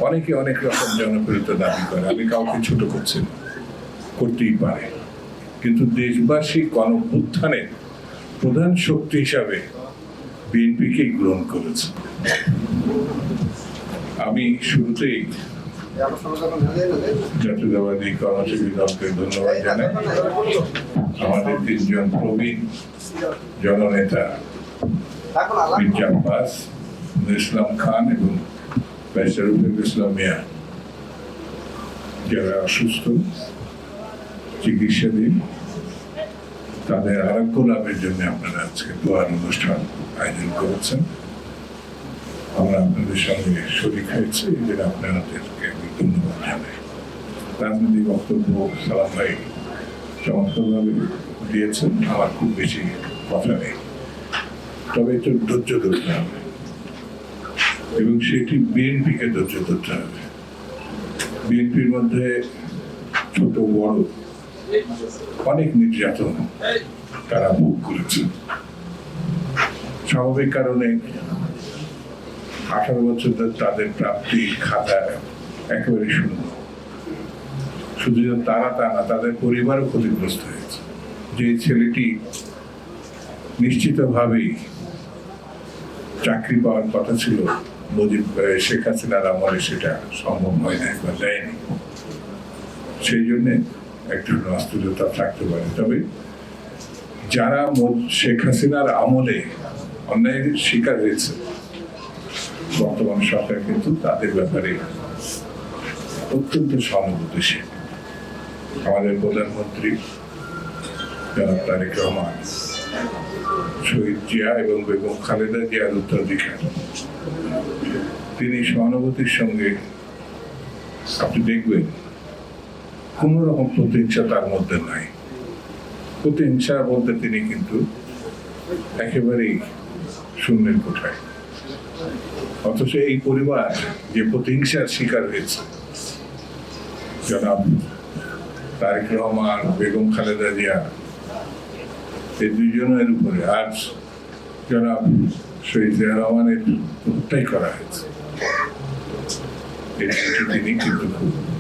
অনেকে অনেক রকম জনপ্রিয়তা দাবি করে, আমি কাউকে ছোট করছি না, করতেই পারে, কিন্তু দেশবাসী গণঅভ্যুত্থানের প্রধান শক্তি হিসাবে বিএনপিকে গ্রহণ করেছে। আমি শুরুতেই জাতীয়তাবাদী কর্মসূচি দলকে ধন্যবাদ জানাই। আমাদের তিনজন প্রবীণ জননেতা মির্জা আব্বাস, ইসলাম খান এবং ব্যারিস্টার রফিকুল ইসলাম মিয়া, যারা অসুস্থ, চিকিৎসাধীন, তাদের আরোগ্য লাভের জন্য আপনারা আজকে দোয়ার অনুষ্ঠান আয়োজন করেছেন। আমরা আপনাদের সঙ্গে শরীক হয়েছি, এই জন্য আপনাদেরকে আমি ধন্যবাদ জানাই। রাজনৈতিক বক্তব্য সালাম ভাই চমৎকারভাবে দিয়েছেন, আমার খুব বেশি কথা নেই, তবে একটু ধৈর্য ধরতে হবে এবং সেটি বিএনপিকে ধৈর্য ধরতে হবে। বিএনপির মধ্যে ছোট বড় অনেক নির্যাতন তারা ভোগ করেছে। স্বাভাবিক কারণে 18 বছর ধরে তাদের প্রাপ্তির খাতা একেবারে শূন্য। শুধু তারা তা না, তাদের পরিবারও ক্ষতিগ্রস্ত হয়েছে। যে ছেলেটি নিশ্চিতভাবেই চাকরি পাওয়ার কথা ছিল শেখ হাসিনার আমলে, সেটা সম্ভব হয় না, একবার দেয়নি। সেই জন্য এক ধরনের অস্থিরতা থাকতে পারে। তবে যারা শেখ হাসিনার আমলে অন্যায়ের শিকার হয়েছে, বর্তমান সরকার কিন্তু তাদের ব্যাপারে অত্যন্ত সহানুভূতিশীল। আমাদের প্রধানমন্ত্রী জনাব তারেক রহমান, শহীদ জিয়া এবং বেগম খালেদা জিয়ার উত্তরাধিকার, তিনি সহানুভূতির সঙ্গে, আপনি দেখবেন কোন রকম প্রতিহিংসা তার মধ্যে নাই। প্রতিহিংসা বলতে তিনি কিন্তু একেবারেই শূন্যের কোঠায়। অথচ এই পরিবার যে প্রতিহিংসার শিকার হয়েছে, জনাব তারেক রহমান, বেগম খালেদা জিয়া, এই দুইজনের উপরে আজ জনাব শহীদ জিয়া রহমানের হত্যাই করা হয়েছে। তিনি কিন্তু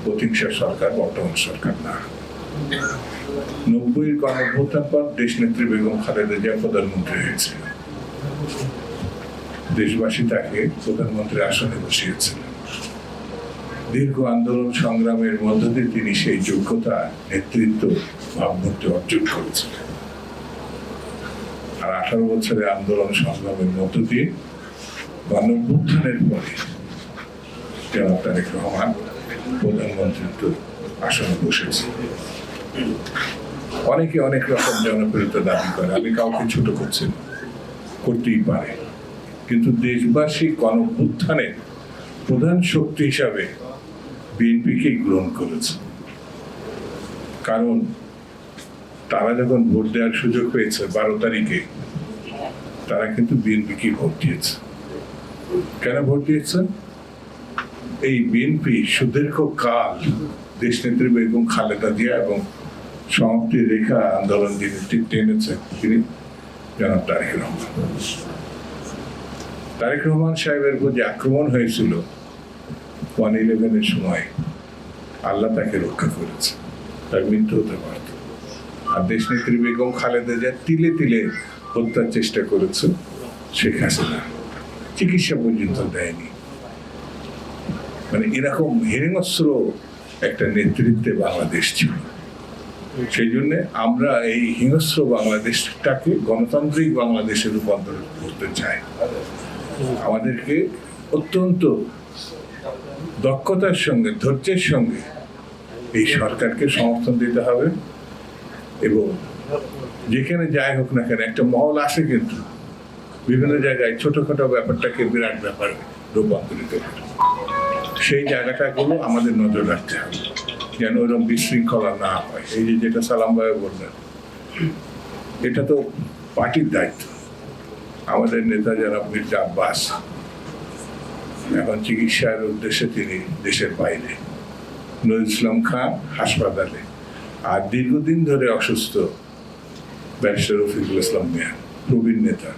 প্রতিহিংসা সরকার, বর্তমান সরকার না। 90-এর গণঅভ্যুত্থান পর দেশ নেত্রী বেগম খালেদা জিয়া প্রধানমন্ত্রী হয়েছিল। দেশবাসী তাকে প্রধানমন্ত্রীর আসনে বসিয়েছিলেন। দীর্ঘ আন্দোলন সংগ্রামের মধ্য দিয়ে তিনি সেই যোগ্যতা, নেতৃত্ব, ভাবমূর্তি অর্জন করেছিলেন। আর 18 বছরের আন্দোলন সংগ্রামের মধ্য দিয়ে গণঅভ্যুত্থানের পরে জনাব তারেক রহমান প্রধানমন্ত্রিত্ব আসনে বসেছে। অনেকে অনেক রকম জনপ্রিয়তা দাবি করে, আমি কাউকে ছোট করছি না, করতেই পারে, কিন্তু দেশবাসী গণঅভ্যুত্থানের প্রধান শক্তি হিসাবে বিএনপিকে গ্রহণ করেছে। কারণ তারা যখন ভোট দেওয়ার সুযোগ পেয়েছে 12 তারিখে, তারা কিন্তু বিএনপিকে ভোট দিয়েছে। কেন ভোট দিয়েছে? এই বিএনপি সুদীর্ঘ কাল দেশনেত্রী বেগম খালেদা জিয়া এবং সমাপ্তির রেখা আন্দোলন যিনি টেনেছেন, তিনি জনাব তারেক রহমান। তারেক রহমান সাহেবের উপর যে আক্রমণ হয়েছিল 1/11-এর সময়, আল্লাহ তাকে রক্ষা করেছে, তার মৃত্যু হতে পারত। আর দেশনেত্রী বেগম খালেদা জিয়া তিলে তিলে হত্যার চেষ্টা করেছে শেখ হাসিনা, চিকিৎসা পর্যন্ত দেয়নি। মানে এরকম হিংস্র একটা নেতৃত্বে বাংলাদেশ ছিল। সেই জন্য আমরা এই হিংস্র বাংলাদেশটাকে গণতান্ত্রিক বাংলাদেশে রূপান্তর করতে চাই। আমাদেরকে অত্যন্ত দক্ষতার সঙ্গে, ধৈর্যের সঙ্গে এই সরকারকে সমর্থন দিতে হবে এবং যেখানে যাই হোক না কেন, একটা মহল আসে কিন্তু বিভিন্ন জায়গায় ছোটখাটো ব্যাপারটাকে বিরাট ব্যাপারে রূপান্তরিত করে। সেই জায়গাটাগুলো আমাদের নজর রাখতে হবে, যেন ওরকম বিশৃঙ্খলা না হয়। এই যে যেটা সালাম ভাই বললেন, এটা তো পার্টির দায়িত্ব। আমাদের নেতা জনাব মির্জা আব্বাস এখন চিকিৎসার উদ্দেশ্যে তিনি দেশের বাইরে, ইসলাম খান হাসপাতালে, আর দীর্ঘদিন ধরে অসুস্থ ব্যারিস্টার রফিকুল ইসলাম মিয়া, প্রবীণ নেতা।